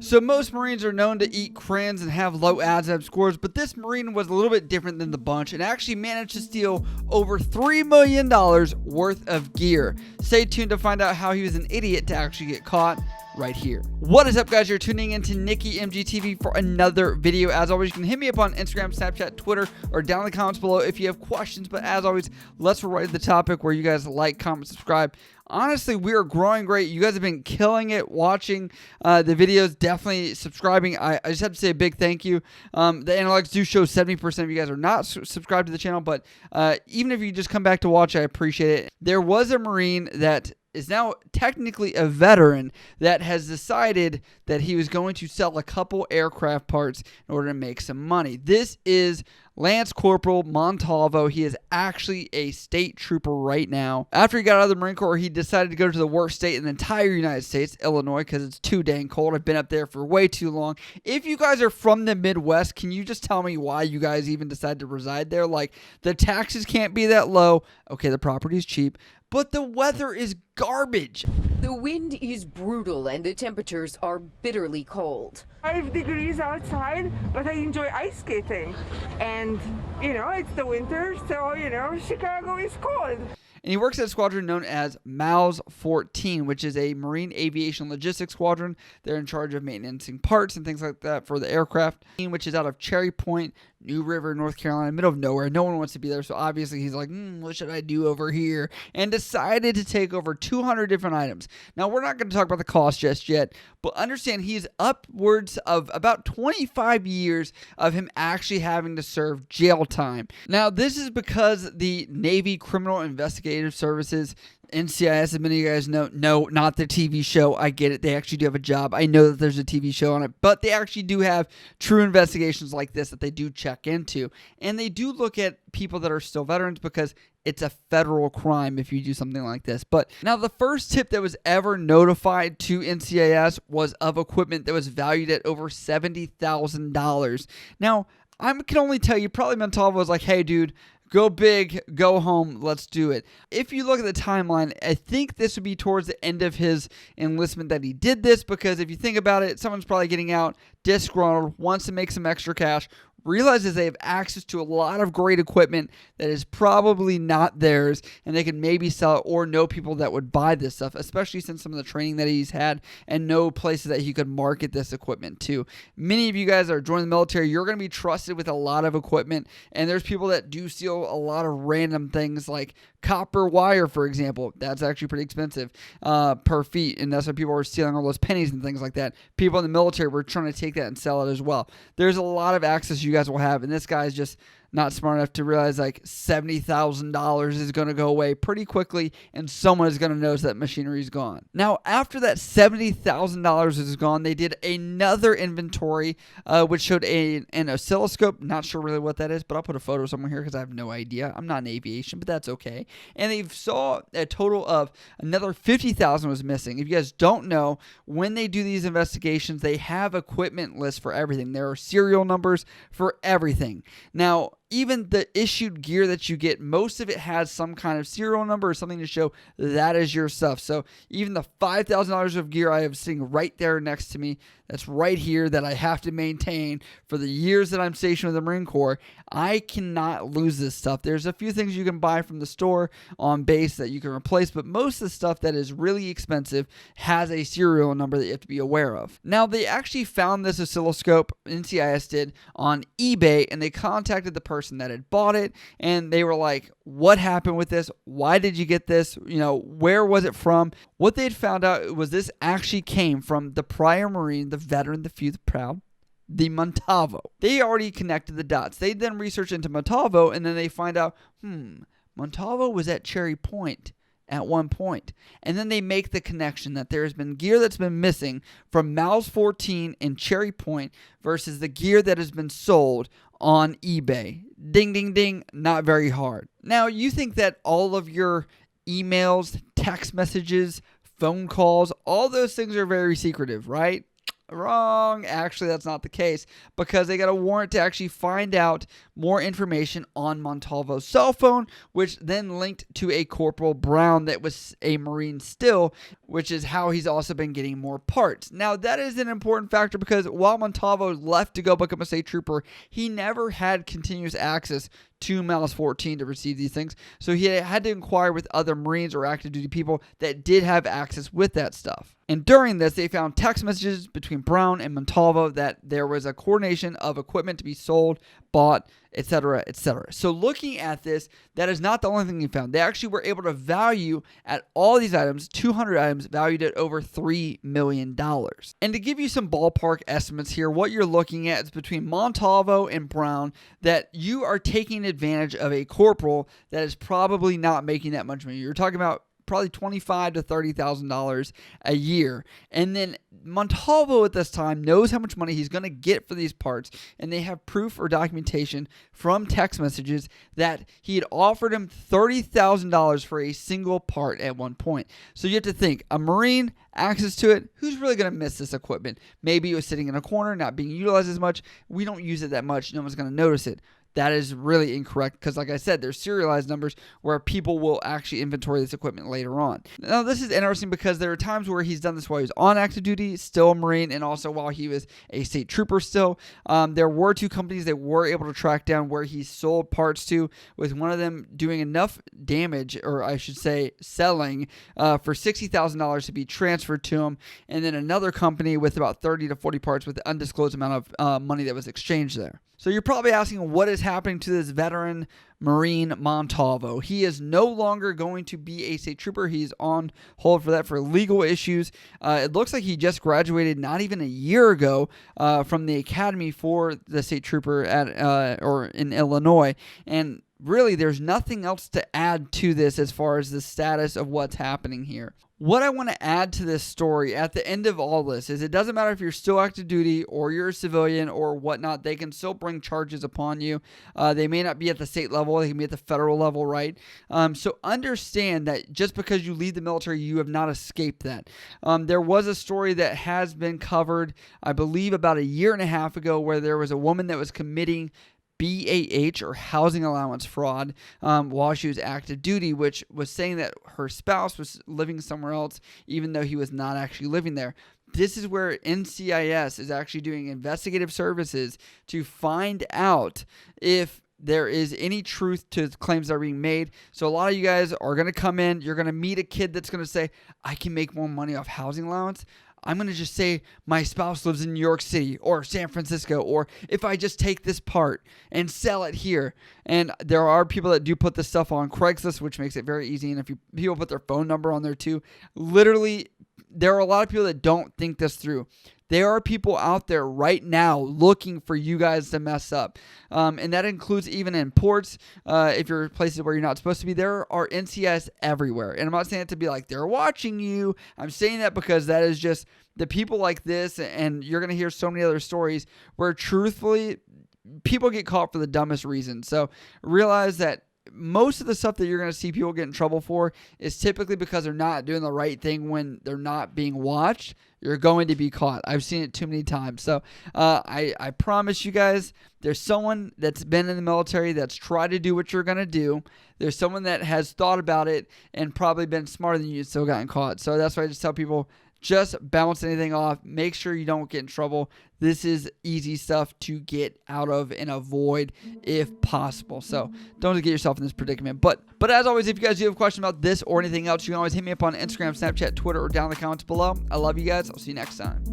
So most Marines are known to eat crayons and have low ASVAB scores, but this Marine was a little bit different than the bunch and actually managed to steal over $3 million worth of gear. Stay tuned to find out how he was an idiot to actually get caught right here. What is up, guys? You're tuning into NickyMGTV for another video. As always, you can hit me up on Instagram, Snapchat, Twitter, or down in the comments below if you have questions. But as always, let's roll right to the topic where you guys like, comment, subscribe. Honestly, we are growing great. You guys have been killing it watching the videos, definitely subscribing. I just have to say a big thank you. The analytics do show 70% of you guys are not subscribed to the channel, but even if you just come back to watch, I appreciate it. There was a Marine that is now technically a veteran that has decided that he was going to sell a couple aircraft parts in order to make some money. This is Lance Corporal Montalvo. He is actually a state trooper right now. After he got out of the Marine Corps, he decided to go to the worst state in the entire United States, Illinois, because it's too dang cold. I've been up there for way too long. If you guys are from the Midwest, can you just tell me why you guys even decided to reside there? Like, the taxes can't be that low. Okay, the property's cheap, but the weather is garbage. The wind is brutal and the temperatures are bitterly cold. 5 degrees outside, but I enjoy ice skating. And, you know, it's the winter, so, you know, Chicago is cold. And he works at a squadron known as MALS 14, which is a Marine Aviation Logistics Squadron. They're in charge of maintaining parts and things like that for the aircraft, which is out of Cherry Point, New River, North Carolina, middle of nowhere. No one wants to be there, so obviously he's like, what should I do over here? And decided to take over 200 different items. Now, we're not going to talk about the cost just yet, but understand he's upwards of about 25 years of him actually having to serve jail time. Now, this is because the Navy Criminal Investigative Services, NCIS, as many of you guys know, no, not the TV show. I get it. They actually do have a job. I know that there's a TV show on it, but they actually do have true investigations like this that they do check into. And they do look at people that are still veterans because it's a federal crime if you do something like this. But now the first tip that was ever notified to NCIS was of equipment that was valued at over $70,000. Now, I can only tell you, probably Montalvo was like, hey, dude, go big, go home, let's do it. If you look at the timeline, I think this would be towards the end of his enlistment that he did this, because if you think about it, someone's probably getting out, disgruntled, wants to make some extra cash, realizes they have access to a lot of great equipment that is probably not theirs, and they can maybe sell it or know people that would buy this stuff, especially since some of the training that he's had and know places that he could market this equipment to. Many of you guys that are joining the military, you're going to be trusted with a lot of equipment, and there's people that do steal a lot of random things like copper wire, for example. That's actually pretty expensive per feet, and that's why people were stealing all those pennies and things like that. People in the military were trying to take that and sell it as well. There's a lot of access you guys will have, and this guy's just not smart enough to realize like $70,000 is going to go away pretty quickly, and someone is going to notice that machinery is gone. Now, after that $70,000 is gone, they did another inventory, which showed an oscilloscope. Not sure really what that is, but I'll put a photo somewhere here because I have no idea. I'm not in aviation, but that's okay. And they saw a total of another $50,000 was missing. If you guys don't know, when they do these investigations, they have equipment lists for everything. There are serial numbers for everything. Now, even the issued gear that you get, most of it has some kind of serial number or something to show that is your stuff. So even the $5,000 of gear I have sitting right there next to me, that's right here, that I have to maintain for the years that I'm stationed with the Marine Corps, I cannot lose this stuff. There's a few things you can buy from the store on base that you can replace, but most of the stuff that is really expensive has a serial number that you have to be aware of. Now, they actually found this oscilloscope, NCIS did, on eBay, and they contacted the person that had bought it, and they were like, what happened with this? Why did you get this? You know, where was it from? What they'd found out was this actually came from the prior Marine, the veteran, the few, the proud, the Montalvo. They already connected the dots. They then research into Montalvo, and then they find out, Montalvo was at Cherry Point at one point. And then they make the connection that there has been gear that's been missing from MALS 14 in Cherry Point versus the gear that has been sold on eBay. Ding, ding, ding. Not very hard. Now, you think that all of your emails, text messages, phone calls, all those things are very secretive, right? Wrong. Actually, that's not the case, because they got a warrant to actually find out more information on Montalvo's cell phone, which then linked to a Corporal Brown that was a Marine still, which is how he's also been getting more parts. Now, that is an important factor, because while Montalvo left to go become a state trooper, he never had continuous access to Mouse 14 to receive these things. So he had to inquire with other Marines or active duty people that did have access with that stuff. And during this, they found text messages between Brown and Montalvo that there was a coordination of equipment to be sold, bought, etc., etc. So looking at this, that is not the only thing they found. They actually were able to value at all these items, 200 items valued at over $3 million. And to give you some ballpark estimates here, what you're looking at is between Montalvo and Brown, that you are taking advantage of a corporal that is probably not making that much money. You're talking about probably $25,000 to $30,000 a year. And then Montalvo at this time knows how much money he's going to get for these parts, and they have proof or documentation from text messages that he had offered him $30,000 for a single part at one point. So you have to think, a Marine, access to it, who's really going to miss this equipment? Maybe it was sitting in a corner, not being utilized as much. We don't use it that much. No one's going to notice it. That is really incorrect, because like I said, there's serialized numbers where people will actually inventory this equipment later on. Now, this is interesting because there are times where he's done this while he was on active duty, still a Marine, and also while he was a state trooper still. There were two companies that were able to track down where he sold parts to, with one of them doing enough damage, or I should say selling, for $60,000 to be transferred to him, and then another company with about 30 to 40 parts with an undisclosed amount of money that was exchanged there. So you're probably asking, what is happening to this veteran Marine Montalvo? He is no longer going to be a state trooper. He's on hold for that for legal issues. It looks like he just graduated not even a year ago from the academy for the state trooper at or in Illinois. And really, there's nothing else to add to this as far as the status of what's happening here. What I want to add to this story at the end of all this is, it doesn't matter if you're still active duty or you're a civilian or whatnot, they can still bring charges upon you. They may not be at the state level, they can be at the federal level, right? So understand that just because you leave the military, you have not escaped that. There was a story that has been covered, I believe, about a year and a half ago, where there was a woman that was committing BAH, or housing allowance fraud, while she was active duty, which was saying that her spouse was living somewhere else even though he was not actually living there. This is where NCIS is actually doing investigative services to find out if there is any truth to claims that are being made. So a lot of you guys are going to come in, you're going to meet a kid that's going to say, I can make more money off housing allowance. I'm going to just say my spouse lives in New York City or San Francisco, or if I just take this part and sell it here. And there are people that do put this stuff on Craigslist, which makes it very easy. And if people put their phone number on there too, literally, there are a lot of people that don't think this through. There are people out there right now looking for you guys to mess up. And that includes even in ports. If you're places where you're not supposed to be, there are NCIS everywhere. And I'm not saying it to be like they're watching you. I'm saying that because that is just the people like this. And you're going to hear so many other stories where truthfully, people get caught for the dumbest reason. So realize that most of the stuff that you're going to see people get in trouble for is typically because they're not doing the right thing when they're not being watched. You're going to be caught. I've seen it too many times. So I promise you guys, there's someone that's been in the military that's tried to do what you're going to do. There's someone that has thought about it and probably been smarter than you and still gotten caught. So that's why I just tell people, just bounce anything off. Make sure you don't get in trouble. This is easy stuff to get out of and avoid if possible. So don't get yourself in this predicament. But as always, if you guys do have a question about this or anything else, you can always hit me up on Instagram, Snapchat, Twitter, or down in the comments below. I love you guys. I'll see you next time.